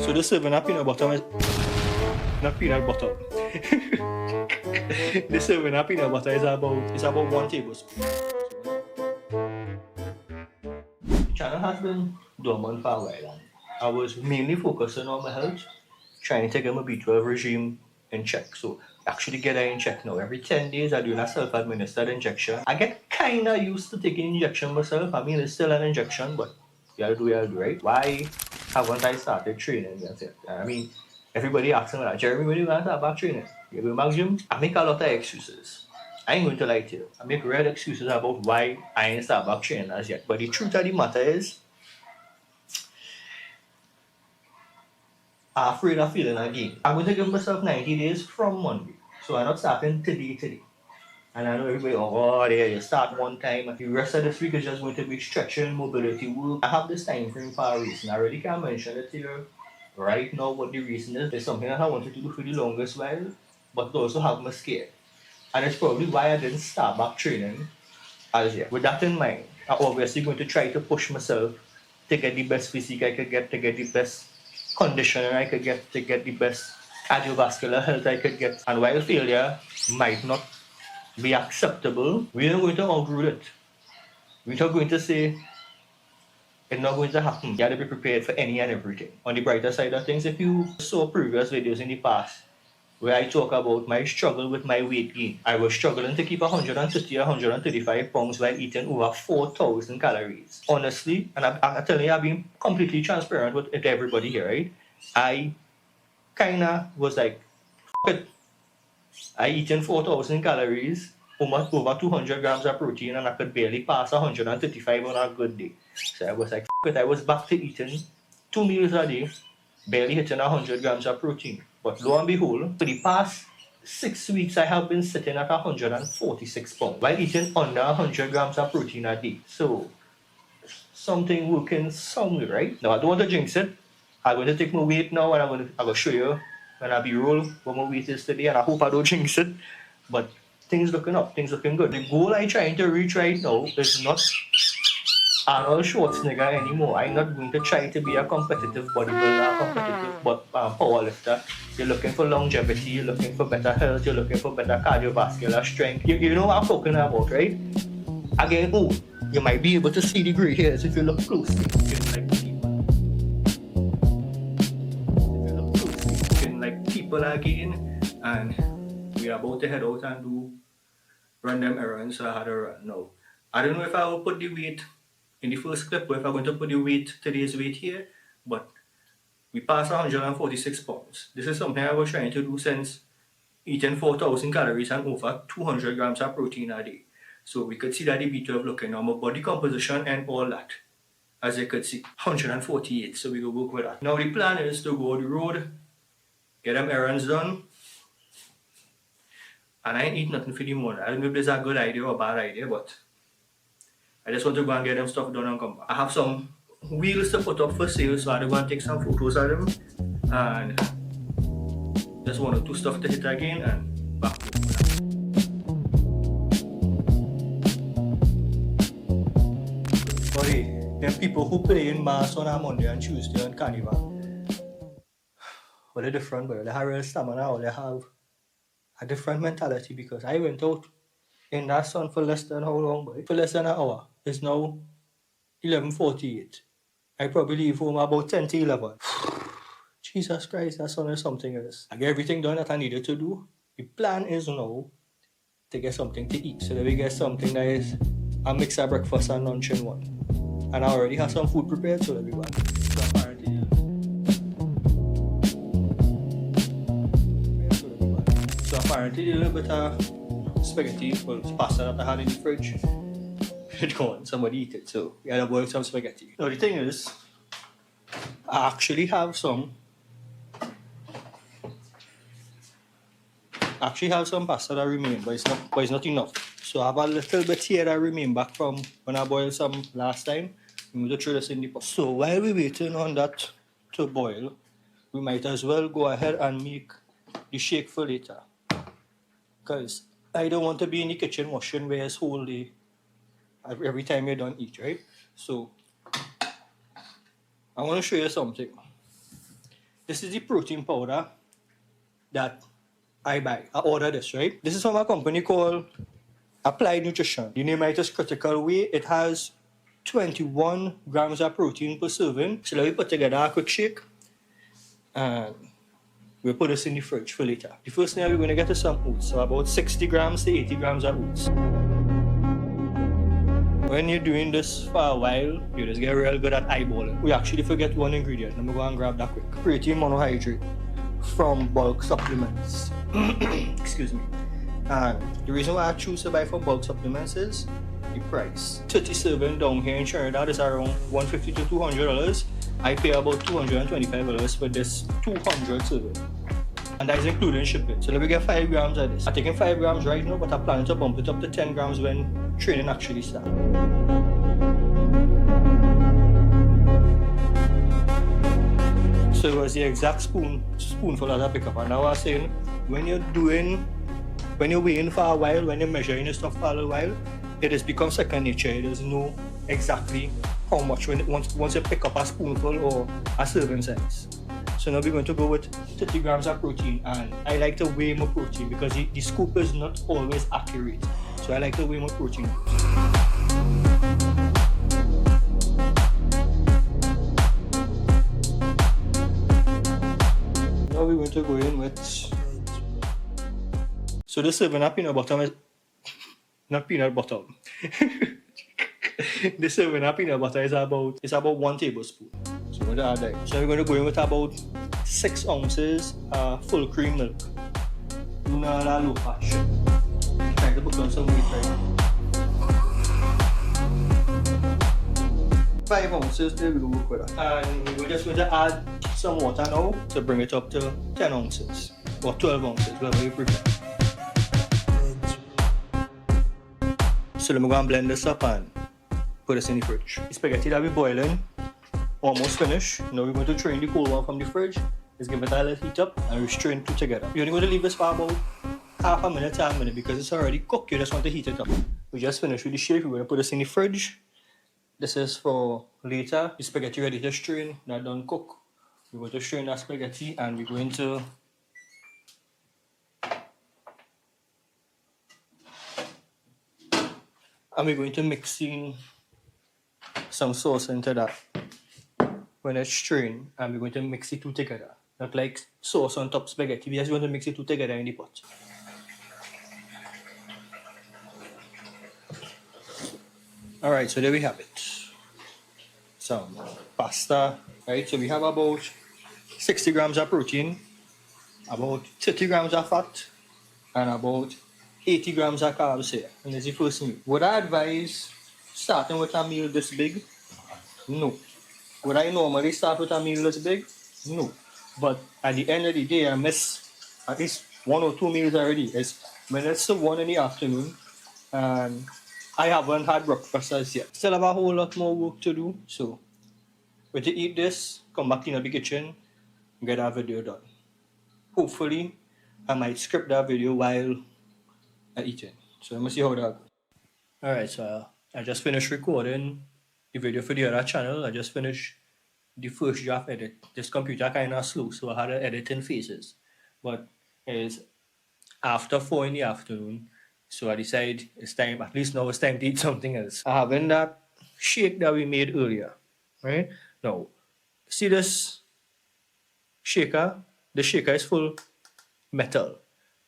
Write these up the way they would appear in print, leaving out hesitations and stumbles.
So the serving of peanut butter is not peanut butter. The serving of peanut butter is about 1 tablespoon. The channel has been dormant for a while, and I was mainly focusing on my health, trying to get my B12 regime in check. So actually get that in check now. Every 10 days I do a self-administered injection. I get kinda used to taking injection myself. I mean, it's still an injection, but you gotta do, right? Why haven't I started training? That's it. I mean, everybody asks me like, Jeremy, when you gonna start back training? You go back gym? I make a lot of excuses. I ain't going to lie to you. I make real excuses about why I ain't start back training as yet. But the truth of the matter is, I'm afraid of feeling again. I'm going to give myself 90 days from Monday. So I'm not starting today. And I know everybody, oh, there, you start one time. The rest of this week is just going to be stretching, mobility work. I have this time frame for a reason. I really can't mention it here right now what the reason is. It's something that I wanted to do for the longest while, but it also have me scared. And it's probably why I didn't start back training as yet. With that in mind, I'm obviously going to try to push myself to get the best physique I could get, to get the best conditioning I could get, to get the best cardiovascular health I could get. And while failure might not be acceptable, we are going to outgrow it. We're not going to say it's not going to happen. You got to be prepared for any and everything. On the brighter side of things, if you saw previous videos in the past where I talk about my struggle with my weight gain, I was struggling to keep 130 or 135 pounds while eating over 4,000 calories. Honestly, and I'm telling you, I've been completely transparent with everybody here, right? I kinda was like, F it. I eaten 4,000 calories, almost over 200 grams of protein, and I could barely pass 135 on a good day. So I was like, F it. I was back to eating 2 meals a day, barely hitting 100 grams of protein. But lo and behold, for the past 6 weeks, I have been sitting at 146 pounds while eating under 100 grams of protein a day. So, something working somewhere, right? Now, I don't want to jinx it. I'm going to take my weight now, and I'm going to show you when I be-roll what my weight is today, and I hope I don't jinx it. But things looking up, things looking good. The goal I'm trying to reach right now is not Arnold Schwarzenegger anymore. I'm not going to try to be a competitive bodybuilder, competitive powerlifter. You're looking for longevity, you're looking for better health, you're looking for better cardiovascular strength. You know what I'm talking about, right? Again, you might be able to see the gray hairs if you look closely. Like people again, and we're about to head out and do random errands, so I had a run. No, I don't know if I will put the weight in the first clip, or if I'm going to put the weight, today's weight here, but we passed 146 pounds. This is something I was trying to do since eating 4,000 calories and over 200 grams of protein a day. So we could see that the B12 looking normal, body composition and all that. As you could see, 148, so we will work with that. Now the plan is to go on the road, get them errands done, and I ain't eat nothing for the morning. I don't know if this is a good idea or a bad idea, but I just want to go and get them stuff done and come back. I have some wheels to put up for sale, so I'm going to take some photos of them, and just 1 or 2 stuff to hit again, and back. But hey, them people who play in mass on a Monday and Tuesday on Carnival, well, they're different, but they have real stamina, or they have a different mentality, because I went out in that sun for less than how long, boy? For less than an hour. It's now 11:48. I probably leave home about 10 to 11. Jesus Christ, that sun is something else. I get everything done that I needed to do. The plan is now to get something to eat. So that we get something that is a mix of breakfast and lunch in one. And I already have some food prepared, so everyone. So apparently a little bit of spaghetti, well, it's pasta that I had in the fridge. It's gone, somebody eat it, so we had to boil some spaghetti. Now the thing is, I actually have some pasta that remain, but it's not enough. So I have a little bit here that remain back from when I boiled some last time. I'm going to throw this in the pot. So while we're waiting on that to boil, we might as well go ahead and make the shake for later. Because I don't want to be in the kitchen washing wares whole day every time you're done eat, right? So I want to show you something. This is the protein powder that I buy. I order this, right? This is from a company called Applied Nutrition. The name is Critical Whey. It has 21 grams of protein per serving. So let me put together a quick shake. And we'll put this in the fridge for later. The first thing we're going to get is some oats. So about 60 grams to 80 grams of oats. When you're doing this for a while, you just get real good at eyeballing. We actually forget one ingredient. Let me go and grab that quick. Protein monohydrate from bulk supplements. Excuse me. And the reason why I choose to buy from bulk supplements is the price. 30 serving down here in Trinidad is around $150 to $200. I pay about $225 for this 200 serving. And that is including shipping. So let me get 5 grams of this. I'm taking 5 grams right now, but I'm planning to bump it up to 10 grams when training actually starts. So it was the exact spoonful that I pick up. And now I was saying, when you're weighing for a while, when you're measuring your stuff for a little while, it has become second nature. It doesn't know exactly how much once you pick up a spoonful or a serving size. So now we're going to go with 30 grams of protein, and I like to weigh more protein because the scoop is not always accurate. So I like to weigh more protein. Now we're going to go in with... So this serving of peanut butter is... Not peanut butter. This serving of peanut butter is about 1 tablespoon. So we're going to add that. So we're going to go in with about 6 ounces full cream milk. Not a low fat shit. Trying to put on some weight right now. 5 ounces, there we go, work with that. And we're just going to add some water now to bring it up to 10 ounces or 12 ounces, whatever you prefer. So let me go and blend this up and put this in the fridge. The spaghetti that we're boiling, almost finished. Now we're going to drain the cold one from the fridge. Let's give it a little heat up and we strain it together. You're only going to leave this for about half a minute to a minute because it's already cooked. You just want to heat it up. We just finished with the shake. We're going to put this in the fridge. This is for later. The spaghetti ready to strain, not done cook. We're going to strain that spaghetti and we're going to mix in some sauce into that when it's strained, and we're going to mix the two together. Not like sauce on top spaghetti, we just want to mix the two together in the pot. Alright, so there we have it. Some pasta, right? So we have about 60 grams of protein, about 30 grams of fat, and about 80 grams of carbs here. And this is the first meal. Would I advise starting with a meal this big? No. Would I normally start with a meal this big? No. But at the end of the day, I miss at least 1 or 2 meals already. It's when it's 1 in the afternoon and I haven't had breakfast as yet. Still have a whole lot more work to do. So when you eat this, come back in the kitchen, get our video done. Hopefully, I might script that video while I eat it. So let me see how that goes. Alright, so I just finished recording the video for the other channel. I just finished the first draft edit. This computer kind of slow, so I had to edit in phases. But it's after 4 in the afternoon, so I decided it's time, at least now it's time to eat something else. I have in that shake that we made earlier, right? Now, see this shaker? The shaker is full metal.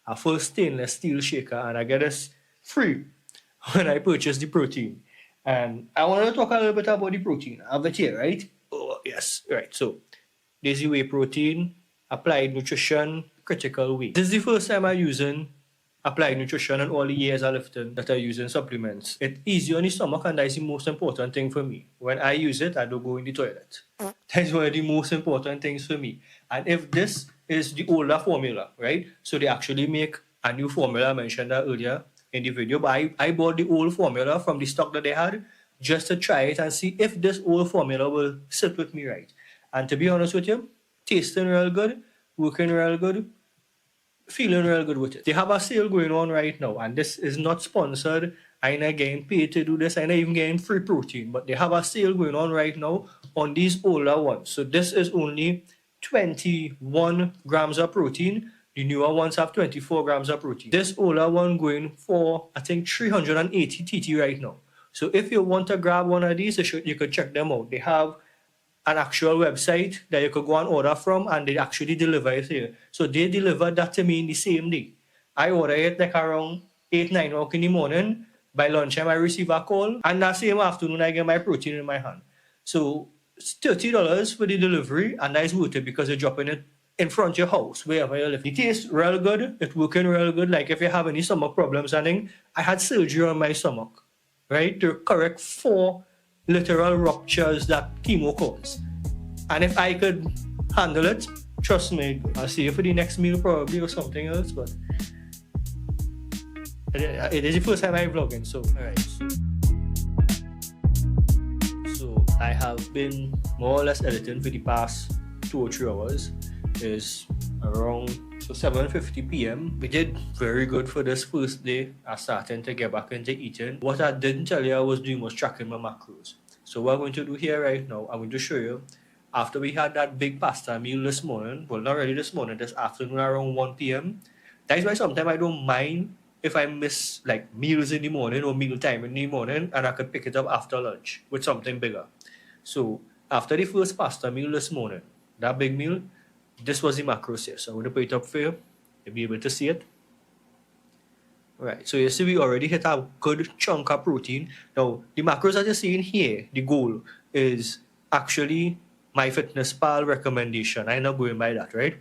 A full stainless steel shaker, and I get this free when I purchased the protein. And I want to talk a little bit about the protein. I have it here, right? Oh, yes, right. So, there's the whey protein, Applied Nutrition, Critical Whey. This is the first time I'm using Applied Nutrition and all the years I lifted that I use in supplements. It's easy on the stomach, and that's the most important thing for me. When I use it, I don't go in the toilet. That's one of the most important things for me. And if this is the older formula, right? So they actually make a new formula, I mentioned that earlier in the video, but I bought the old formula from the stock that they had just to try it and see if this old formula will sit with me right. And to be honest with you, tasting real good, working real good, feeling real good with it. They have a sale going on right now, and this is not sponsored. I'm not getting paid to do this. I'm not even getting free protein, but they have a sale going on right now on these older ones. So this is only 21 grams of protein. The newer ones have 24 grams of protein. This older one going for, I think, 380 TT right now. So if you want to grab one of these, you could check them out. They have an actual website that you could go and order from, and they actually deliver it here. So they delivered that to me in the same day. I ordered it like around 8, 9 o'clock in the morning. By lunchtime, I receive a call, and that same afternoon, I get my protein in my hand. So it's $30 for the delivery, and that is worth it because you're dropping it in front of your house, wherever you live. It tastes real good. It's working real good. Like if you have any stomach problems, I had surgery on my stomach, right, to correct 4 literal ruptures that chemo caused. And if I could handle it, trust me, I'll see you for the next meal probably or something else, but it is the first time I'm vlogging, so alright. So I have been more or less editing for the past 2 or 3 hours. It's around 7:50 p.m. We did very good for this first day. I started to get back into eating. What I didn't tell you I was doing was tracking my macros. So what I'm going to do here right now, I'm going to show you after we had that big pasta meal this morning, well not really this morning, this afternoon around 1 p.m. That is why sometimes I don't mind if I miss like meals in the morning or meal time in the morning, and I could pick it up after lunch with something bigger. So after the first pasta meal this morning, that big meal, this was the macros here. So I'm going to put it up for you. You'll be able to see it. Right, so you see we already hit a good chunk of protein. Now, the macros that you're seeing here, the goal is actually MyFitnessPal recommendation. I'm not going by that, right?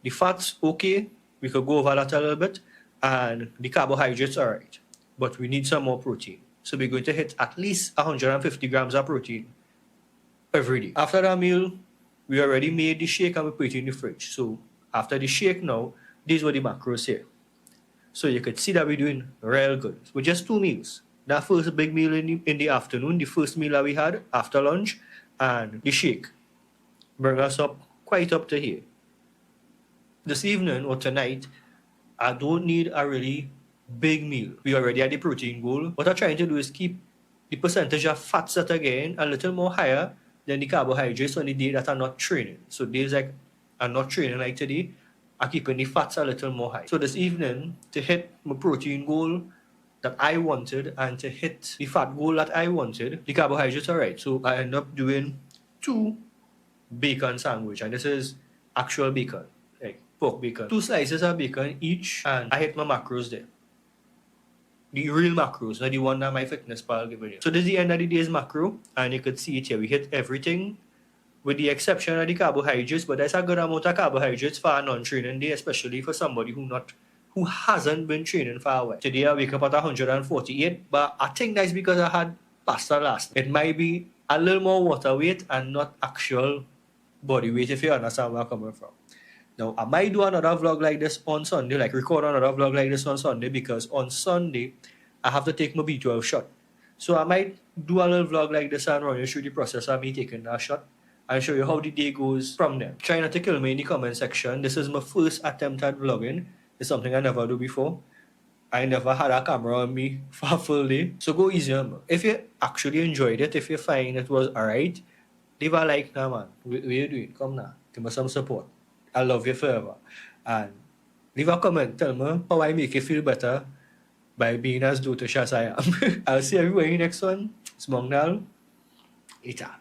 The fats, okay, we could go over that a little bit. And the carbohydrates, all right. But we need some more protein. So we're going to hit at least 150 grams of protein every day. After that meal, we already made the shake and we put it in the fridge. So after the shake now, these were the macros here. So you could see that we're doing real good. With just 2 meals. That first big meal in the afternoon, the first meal that we had after lunch, and the shake bring us up quite up to here. This evening or tonight, I don't need a really big meal. We already had the protein goal. What I'm trying to do is keep the percentage of fats that are getting a little more higher than the carbohydrates on the day that I'm not training. So days like I'm not training like today, I'm keeping the fats a little more high. So this evening, to hit my protein goal that I wanted and to hit the fat goal that I wanted, the carbohydrates are right. So I end up doing 2 bacon sandwich, and this is actual bacon, like pork bacon. 2 slices of bacon each, and I hit my macros there. The real macros, not the one that MyFitnessPal gave you. So this is the end of the day's macro, and you could see it here. We hit everything with the exception of the carbohydrates, but that's a good amount of carbohydrates for a non-training day, especially for somebody who hasn't been training for a while. Today I wake up at 148, but I think that's because I had pasta last. It might be a little more water weight and not actual body weight, if you understand where I'm coming from. Now, I might do another vlog like this on Sunday, like record another vlog like this on Sunday, because on Sunday, I have to take my B12 shot. So I might do a little vlog like this and run you through the process of me taking that shot and show you how the day goes from there. Try not to kill me in the comment section. This is my first attempt at vlogging. It's something I never do before. I never had a camera on me for a full day. So go easy on me. If you actually enjoyed it, if you find it was alright, leave a like now, man. What are you doing? Come now. Give me some support. I love you forever. And leave a comment. Tell me how I make you feel better by being as dotish as I am. I'll see everybody in the next one. It's Mongdal. Later.